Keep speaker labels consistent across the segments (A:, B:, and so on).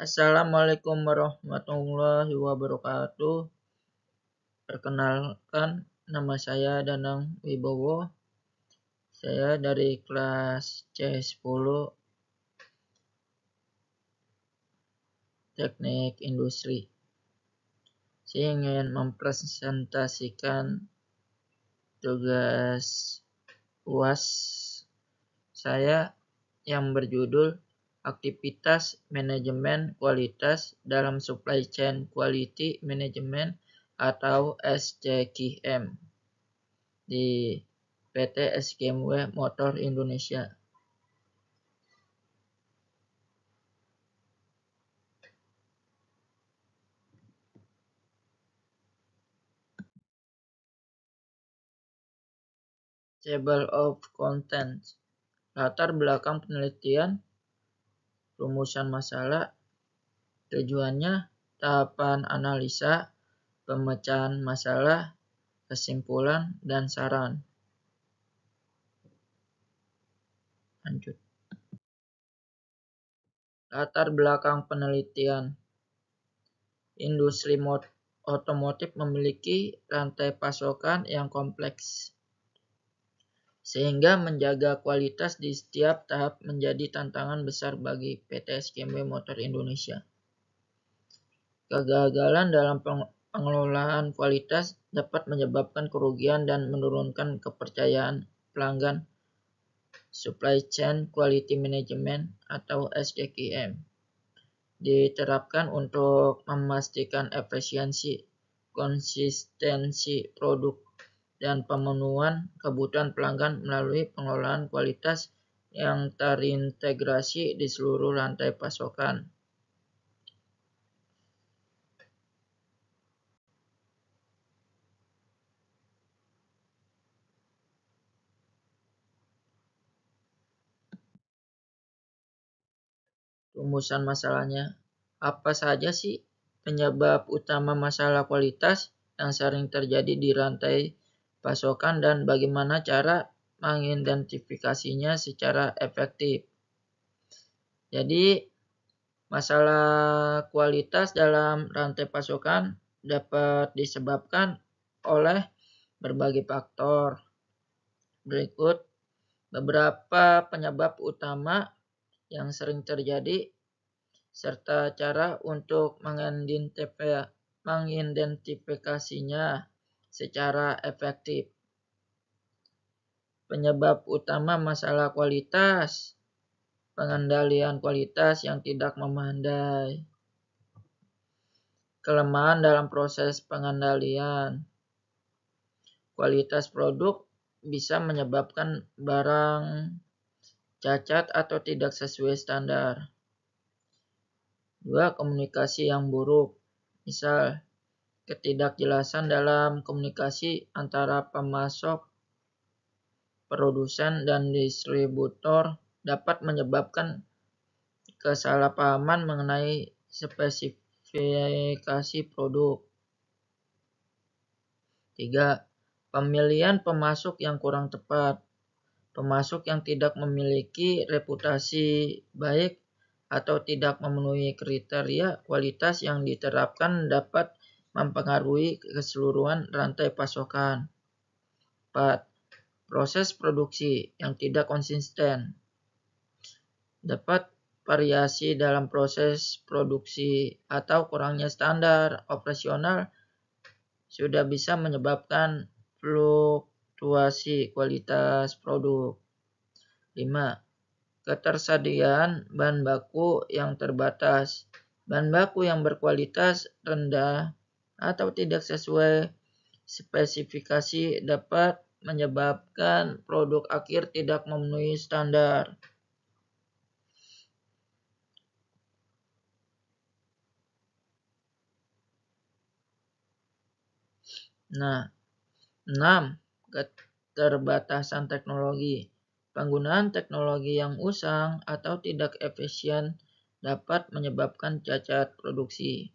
A: Assalamualaikum warahmatullahi wabarakatuh. Perkenalkan, nama saya Danang Wibowo. Saya dari kelas C10 Teknik Industri. Saya ingin mempresentasikan tugas UAS saya yang berjudul Aktivitas Manajemen Kualitas dalam Supply Chain Quality Management atau SCQM di PT SKMW Motor Indonesia. Table of Contents. Latar belakang penelitian, rumusan masalah, tujuannya, tahapan analisa, pemecahan masalah, kesimpulan, dan saran. Lanjut. Latar belakang penelitian. Industri otomotif memiliki rantai pasokan yang kompleks, sehingga menjaga kualitas di setiap tahap menjadi tantangan besar bagi PT SKMW Motor Indonesia. Kegagalan dalam pengelolaan kualitas dapat menyebabkan kerugian dan menurunkan kepercayaan pelanggan. Supply Chain Quality Management atau SCQM diterapkan untuk memastikan efisiensi, konsistensi produk, dan pemenuhan kebutuhan pelanggan melalui pengelolaan kualitas yang terintegrasi di seluruh rantai pasokan. Rumusan masalahnya. Apa saja sih penyebab utama masalah kualitas yang sering terjadi di rantai pasokan dan bagaimana cara mengidentifikasinya secara efektif? Jadi, masalah kualitas dalam rantai pasokan dapat disebabkan oleh berbagai faktor. Berikut beberapa penyebab utama yang sering terjadi serta cara untuk mengidentifikasinya secara efektif. Penyebab utama masalah kualitas: pengendalian kualitas yang tidak memadai, kelemahan dalam proses pengendalian. Kualitas produk bisa menyebabkan barang cacat atau tidak sesuai standar. 2. Komunikasi yang buruk. Misal, ketidakjelasan dalam komunikasi antara pemasok, produsen, dan distributor dapat menyebabkan kesalahpahaman mengenai spesifikasi produk. 3. Pemilihan pemasok yang kurang tepat. Pemasok yang tidak memiliki reputasi baik atau tidak memenuhi kriteria kualitas yang diterapkan dapat mempengaruhi keseluruhan rantai pasokan. 4. Proses produksi yang tidak konsisten. Dapat variasi dalam proses produksi atau kurangnya standar operasional sudah bisa menyebabkan fluktuasi kualitas produk. 5. Ketersediaan bahan baku yang terbatas. Bahan baku yang berkualitas rendah atau tidak sesuai spesifikasi dapat menyebabkan produk akhir tidak memenuhi standar. Nah, 6. Keterbatasan teknologi. Penggunaan teknologi yang usang atau tidak efisien dapat menyebabkan cacat produksi.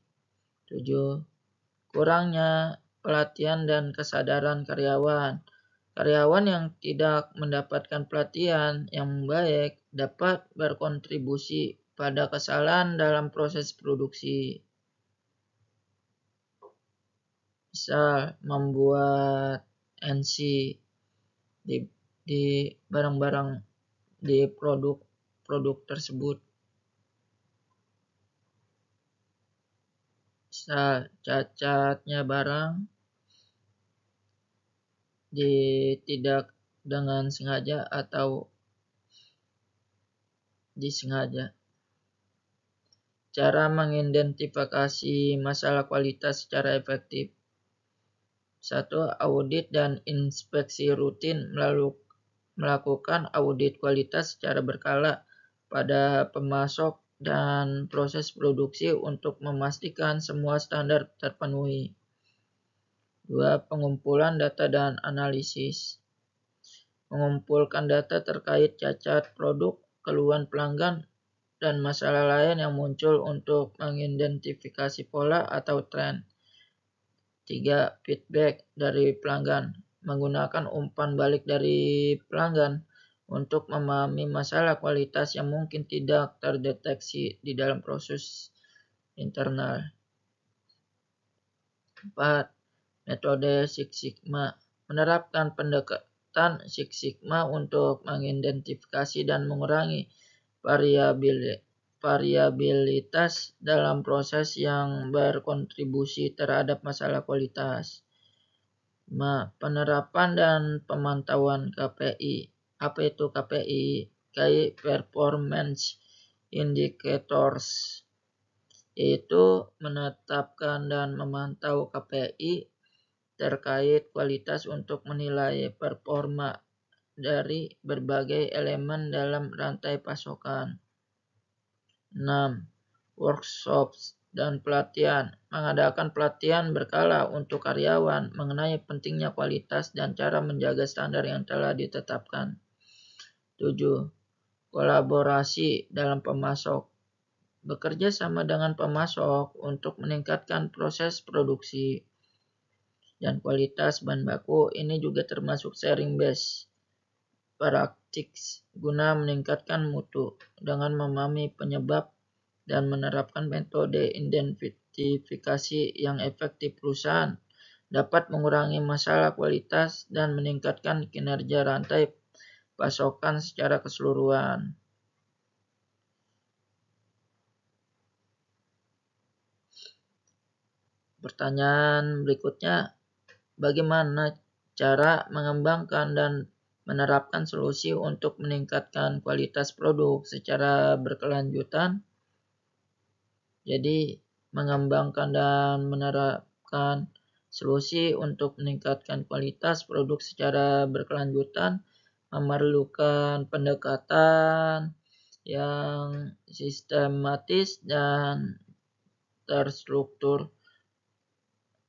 A: 7. Kurangnya pelatihan dan kesadaran karyawan. Karyawan yang tidak mendapatkan pelatihan yang baik dapat berkontribusi pada kesalahan dalam proses produksi. Misal membuat NC di barang-barang di produk tersebut. Misal cacatnya barang tidak dengan sengaja atau disengaja. Cara mengidentifikasi masalah kualitas secara efektif. 1. Audit dan inspeksi rutin. Melakukan audit kualitas secara berkala pada pemasok dan proses produksi untuk memastikan semua standar terpenuhi. 2. Pengumpulan data dan analisis. Mengumpulkan data terkait cacat produk, keluhan pelanggan, dan masalah lain yang muncul untuk mengidentifikasi pola atau tren. 3. Feedback dari pelanggan. Menggunakan umpan balik dari pelanggan untuk memahami masalah kualitas yang mungkin tidak terdeteksi di dalam proses internal. 4. Metode Six Sigma. Menerapkan pendekatan Six Sigma untuk mengidentifikasi dan mengurangi variabilitas dalam proses yang berkontribusi terhadap masalah kualitas. 5. Penerapan dan pemantauan KPI. Apa itu KPI? Key Performance Indicators, yaitu menetapkan dan memantau KPI terkait kualitas untuk menilai performa dari berbagai elemen dalam rantai pasokan. 6. Workshops dan pelatihan. Mengadakan pelatihan berkala untuk karyawan mengenai pentingnya kualitas dan cara menjaga standar yang telah ditetapkan. 7. Kolaborasi dalam pemasok. Bekerja sama dengan pemasok untuk meningkatkan proses produksi dan kualitas bahan baku. Ini juga termasuk sharing best practice guna meningkatkan mutu dengan memahami penyebab dan menerapkan metode identifikasi yang efektif. Perusahaan dapat mengurangi masalah kualitas dan meningkatkan kinerja rantai pasokan secara keseluruhan. Pertanyaan berikutnya, bagaimana cara mengembangkan dan menerapkan solusi untuk meningkatkan kualitas produk secara berkelanjutan? Jadi, mengembangkan dan menerapkan solusi untuk meningkatkan kualitas produk secara berkelanjutan memerlukan pendekatan yang sistematis dan terstruktur.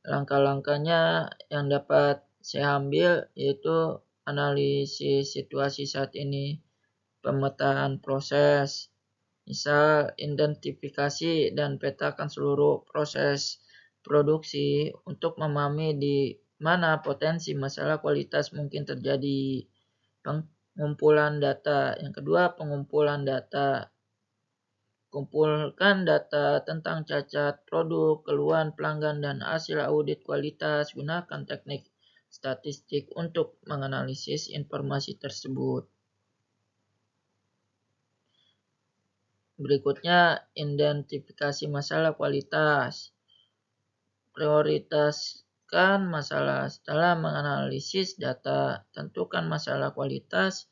A: Langkah-langkahnya yang dapat saya ambil yaitu analisis situasi saat ini, pemetaan proses, misal identifikasi dan petakan seluruh proses produksi untuk memahami di mana potensi masalah kualitas mungkin terjadi. Pengumpulan data. Yang kedua, pengumpulan data. Kumpulkan data tentang cacat produk, keluhan pelanggan, dan hasil audit kualitas. Gunakan teknik statistik untuk menganalisis informasi tersebut. Berikutnya, identifikasi masalah kualitas. Prioritaskan masalah. Setelah menganalisis data, tentukan masalah kualitas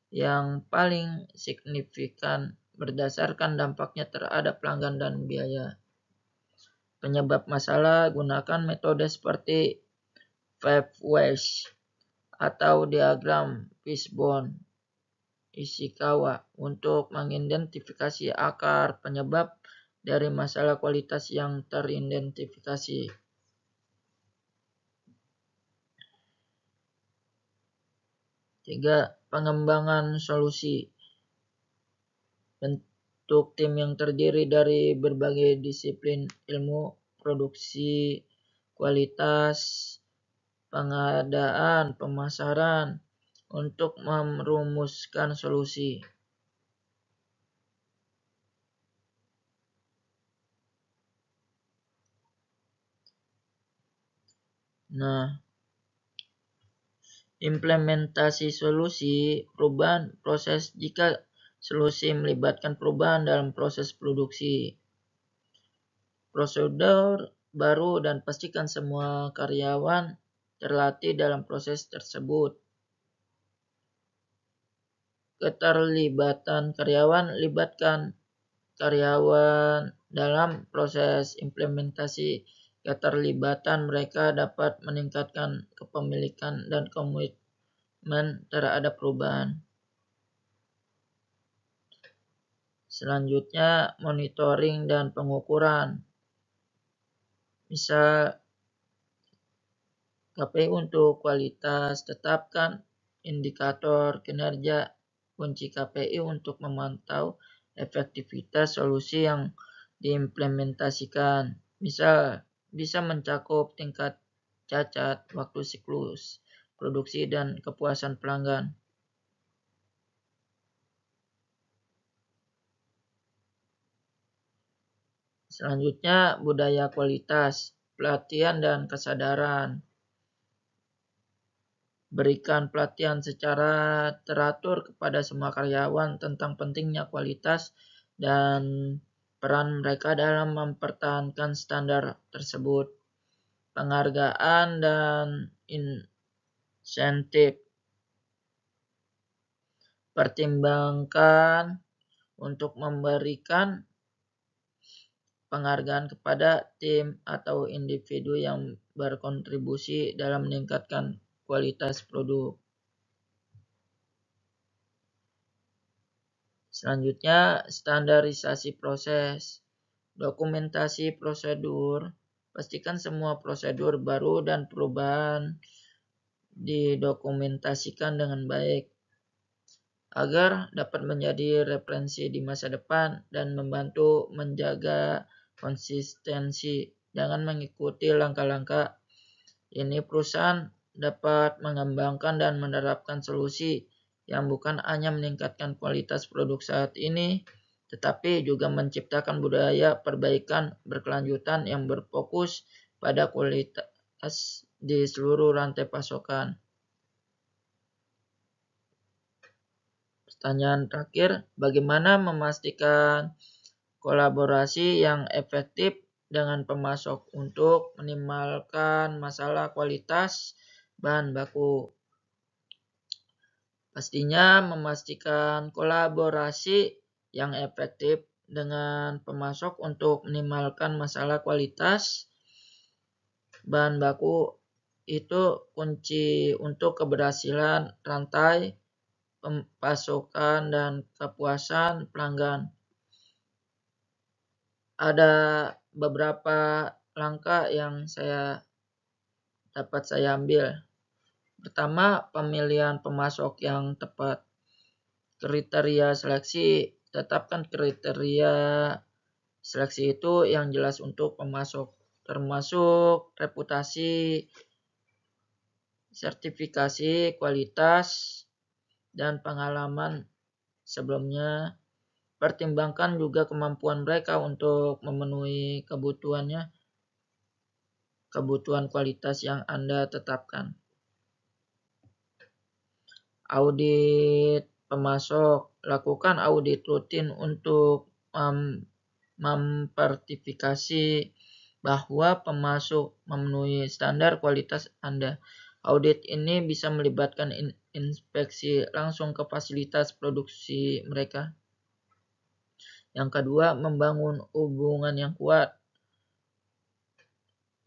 A: yang paling signifikan berdasarkan dampaknya terhadap pelanggan dan biaya. Penyebab masalah, gunakan metode seperti 5 Whys atau diagram Fishbone Ishikawa untuk mengidentifikasi akar penyebab dari masalah kualitas yang teridentifikasi. Tiga, pengembangan solusi. Bentuk tim yang terdiri dari berbagai disiplin ilmu, produksi, kualitas, pengadaan, pemasaran, untuk merumuskan solusi. Nah, implementasi solusi perubahan proses jika solusi melibatkan perubahan dalam proses produksi. Prosedur baru dan pastikan semua karyawan terlatih dalam proses tersebut. Keterlibatan karyawan, libatkan karyawan dalam proses implementasi. Keterlibatan mereka dapat meningkatkan kepemilikan dan komitmen terhadap perubahan. Selanjutnya, monitoring dan pengukuran. Misal, KPI untuk kualitas, tetapkan indikator kinerja kunci KPI untuk memantau efektivitas solusi yang diimplementasikan. Misal, bisa mencakup tingkat cacat, waktu siklus produksi, dan kepuasan pelanggan. Selanjutnya, budaya kualitas, pelatihan dan kesadaran. Berikan pelatihan secara teratur kepada semua karyawan tentang pentingnya kualitas dan peran mereka dalam mempertahankan standar tersebut. Penghargaan dan insentif. Pertimbangkan untuk memberikan penghargaan kepada tim atau individu yang berkontribusi dalam meningkatkan kualitas produk. Selanjutnya, standarisasi proses. Dokumentasi prosedur. Pastikan semua prosedur baru dan perubahan didokumentasikan dengan baik agar dapat menjadi referensi di masa depan dan membantu menjaga konsistensi. Jangan mengikuti langkah-langkah ini, perusahaan dapat mengembangkan dan menerapkan solusi yang bukan hanya meningkatkan kualitas produk saat ini, tetapi juga menciptakan budaya perbaikan berkelanjutan yang berfokus pada kualitas di seluruh rantai pasokan. Pertanyaan terakhir, bagaimana memastikan kolaborasi yang efektif dengan pemasok untuk minimalkan masalah kualitas bahan baku? Pastinya memastikan kolaborasi yang efektif dengan pemasok untuk minimalkan masalah kualitas bahan baku itu kunci untuk keberhasilan rantai pasokan dan kepuasan pelanggan. Ada beberapa langkah yang dapat saya ambil. Pertama, pemilihan pemasok yang tepat. Kriteria seleksi, tetapkan kriteria seleksi itu yang jelas untuk pemasok, termasuk reputasi, sertifikasi, kualitas, dan pengalaman sebelumnya. Pertimbangkan juga kemampuan mereka untuk memenuhi kebutuhan kualitas yang Anda tetapkan. Audit pemasok. Lakukan audit rutin untuk memverifikasi bahwa pemasok memenuhi standar kualitas Anda. Audit ini bisa melibatkan inspeksi langsung ke fasilitas produksi mereka. Yang kedua, membangun hubungan yang kuat.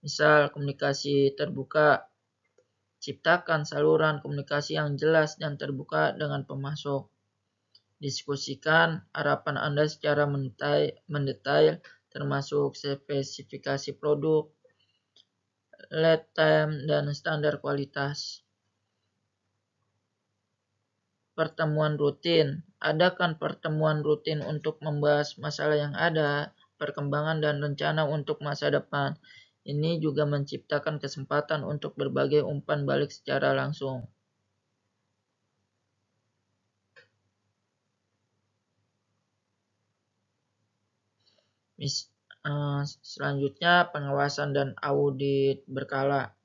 A: Misal, komunikasi terbuka. Ciptakan saluran komunikasi yang jelas dan terbuka dengan pemasok. Diskusikan harapan Anda secara mendetail, termasuk spesifikasi produk, lead time, dan standar kualitas. Pertemuan rutin. Adakan pertemuan rutin untuk membahas masalah yang ada, perkembangan, dan rencana untuk masa depan. Ini juga menciptakan kesempatan untuk berbagai umpan balik secara langsung. Selanjutnya, pengawasan dan audit berkala.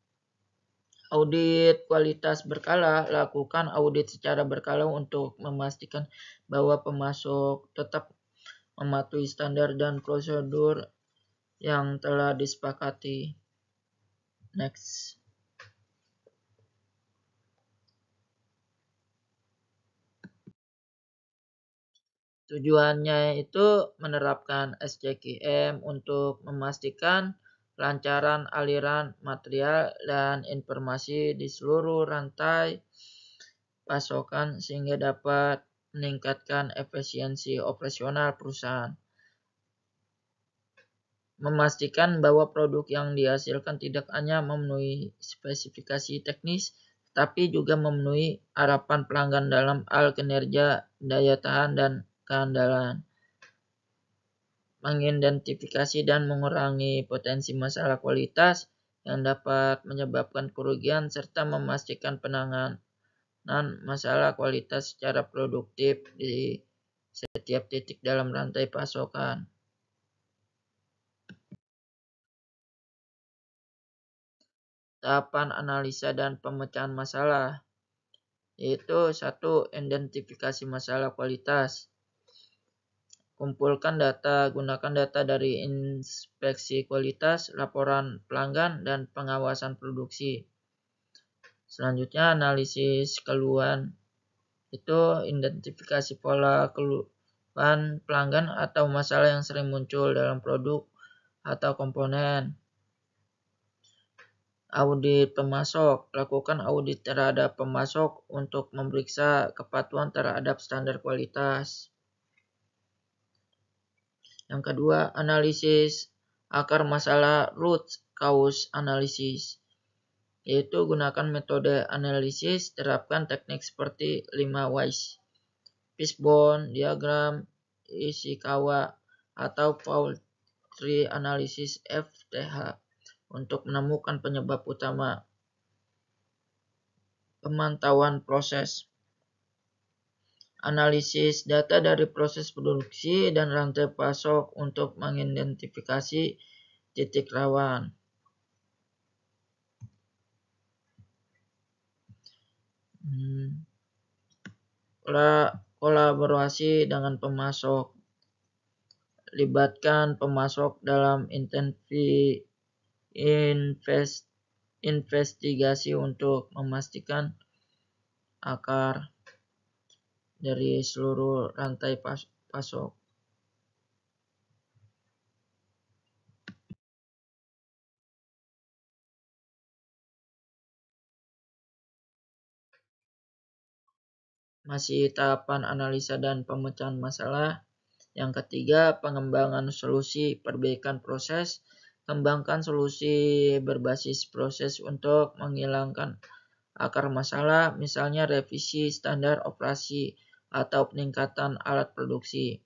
A: Audit kualitas berkala. Lakukan audit secara berkala untuk memastikan bahwa pemasok tetap mematuhi standar dan prosedur yang telah disepakati. Next. Tujuannya itu menerapkan SCQM untuk memastikan kelancaran aliran material dan informasi di seluruh rantai pasokan sehingga dapat meningkatkan efisiensi operasional perusahaan. Memastikan bahwa produk yang dihasilkan tidak hanya memenuhi spesifikasi teknis, tapi juga memenuhi harapan pelanggan dalam hal kinerja, daya tahan, dan keandalan. Mengidentifikasi dan mengurangi potensi masalah kualitas yang dapat menyebabkan kerugian serta memastikan penanganan masalah kualitas secara produktif di setiap titik dalam rantai pasokan. Tahapan analisa dan pemecahan masalah yaitu 1. Identifikasi masalah kualitas. Kumpulkan data, gunakan data dari inspeksi kualitas, laporan pelanggan, dan pengawasan produksi. Selanjutnya analisis keluhan, itu identifikasi pola keluhan pelanggan atau masalah yang sering muncul dalam produk atau komponen. Audit pemasok, lakukan audit terhadap pemasok untuk memeriksa kepatuhan terhadap standar kualitas. Yang kedua, analisis akar masalah, root cause analysis, yaitu gunakan metode analisis, terapkan teknik seperti 5 whys, fishbone diagram, Ishikawa, atau fault tree analysis FTH untuk menemukan penyebab utama. Pemantauan proses, analisis data dari proses produksi dan rantai pasok untuk mengidentifikasi titik rawan. Kolaborasi dengan pemasok, libatkan pemasok dalam investigasi untuk memastikan akar dari seluruh rantai pasok. Masih tahapan analisa dan pemecahan masalah. Yang ketiga, pengembangan solusi, perbaikan proses. Kembangkan solusi berbasis proses untuk menghilangkan akar masalah, misalnya revisi standar operasi atau peningkatan alat produksi.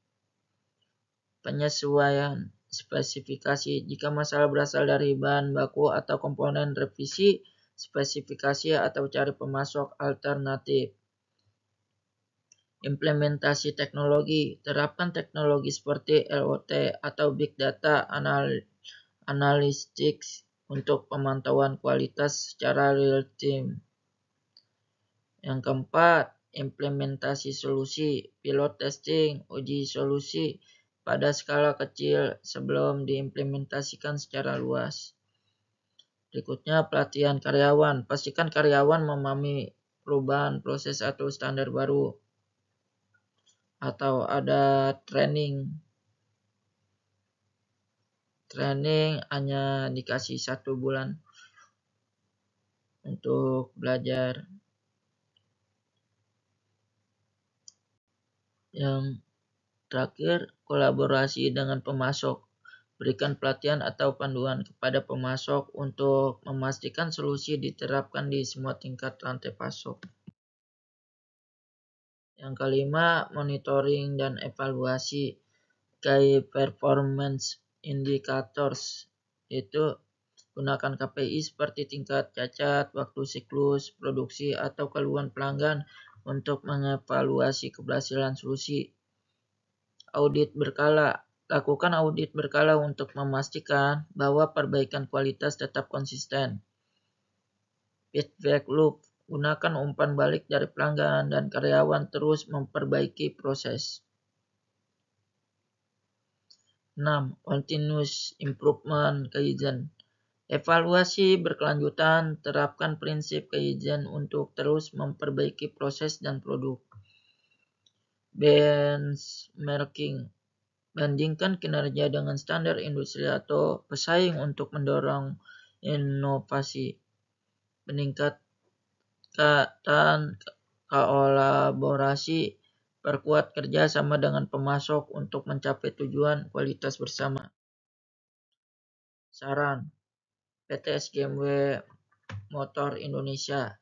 A: Penyesuaian spesifikasi, jika masalah berasal dari bahan baku atau komponen, revisi spesifikasi atau cari pemasok alternatif. Implementasi teknologi, terapkan teknologi seperti LOT atau Big Data Analytics untuk pemantauan kualitas secara real time. Yang keempat, implementasi solusi, pilot testing, uji solusi pada skala kecil sebelum diimplementasikan secara luas. Berikutnya, pelatihan karyawan. Pastikan karyawan memahami perubahan proses atau standar baru. Atau ada training hanya dikasih 1 bulan untuk belajar. Yang terakhir, kolaborasi dengan pemasok, berikan pelatihan atau panduan kepada pemasok untuk memastikan solusi diterapkan di semua tingkat rantai pasok. Yang kelima, monitoring dan evaluasi. Key performance indicators, yaitu gunakan KPI seperti tingkat cacat, waktu siklus produksi, atau keluhan pelanggan untuk mengevaluasi keberhasilan solusi. Audit berkala, lakukan audit berkala untuk memastikan bahwa perbaikan kualitas tetap konsisten. feedback loop. Gunakan umpan balik dari pelanggan dan karyawan terus memperbaiki proses. 6. Continuous improvement Kaizen. Evaluasi berkelanjutan, terapkan prinsip Kaizen untuk terus memperbaiki proses dan produk. Benchmarking. Bandingkan kinerja dengan standar industri atau pesaing untuk mendorong inovasi. Peningkatan kolaborasi, perkuat kerja sama dengan pemasok untuk mencapai tujuan kualitas bersama. Saran PT SGMW Motor Indonesia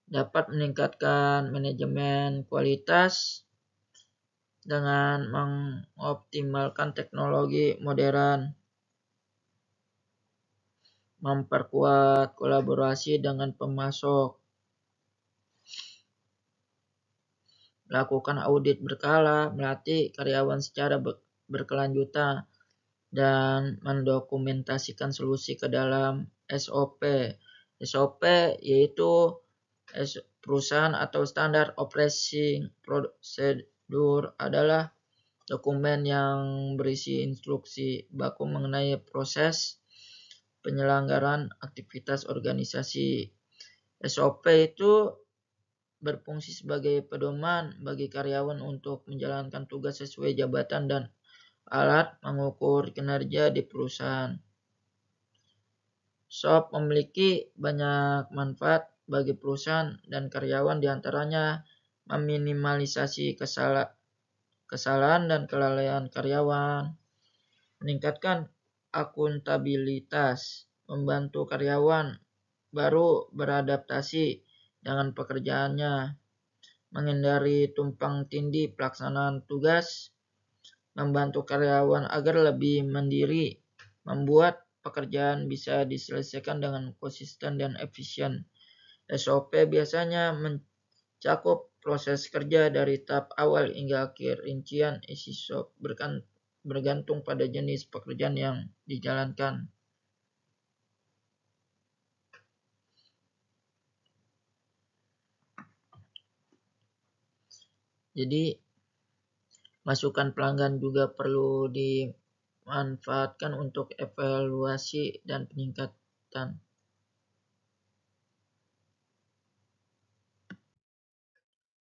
A: dapat meningkatkan manajemen kualitas dengan mengoptimalkan teknologi modern, memperkuat kolaborasi dengan pemasok, melakukan audit berkala, melatih karyawan secara berkelanjutan, dan mendokumentasikan solusi ke dalam SOP. SOP yaitu perusahaan atau standar operating procedure adalah dokumen yang berisi instruksi baku mengenai proses penyelenggaraan aktivitas organisasi. SOP itu berfungsi sebagai pedoman bagi karyawan untuk menjalankan tugas sesuai jabatan dan alat mengukur kinerja di perusahaan. SOP memiliki banyak manfaat bagi perusahaan dan karyawan, diantaranya meminimalisasi kesalahan dan kelalaian karyawan, meningkatkan akuntabilitas, membantu karyawan baru beradaptasi dengan pekerjaannya, menghindari tumpang tindih pelaksanaan tugas, membantu karyawan agar lebih mandiri, membuat pekerjaan bisa diselesaikan dengan konsisten dan efisien. SOP biasanya mencakup proses kerja dari tahap awal hingga akhir. Rincian isi SOP bergantung pada jenis pekerjaan yang dijalankan. Jadi masukan pelanggan juga perlu dimanfaatkan untuk evaluasi dan peningkatan.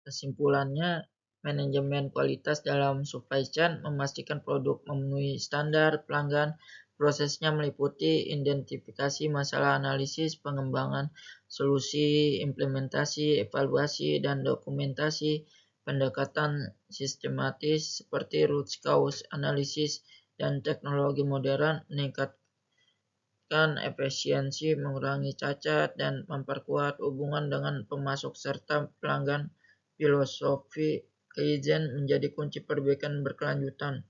A: Kesimpulannya, manajemen kualitas dalam supply chain memastikan produk memenuhi standar pelanggan. Prosesnya meliputi identifikasi masalah, analisis, pengembangan solusi, implementasi, evaluasi, dan dokumentasi. Pendekatan sistematis seperti root cause analysis dan teknologi modern meningkatkan efisiensi, mengurangi cacat, dan memperkuat hubungan dengan pemasok serta pelanggan. Filosofi Kaizen menjadi kunci perbaikan berkelanjutan.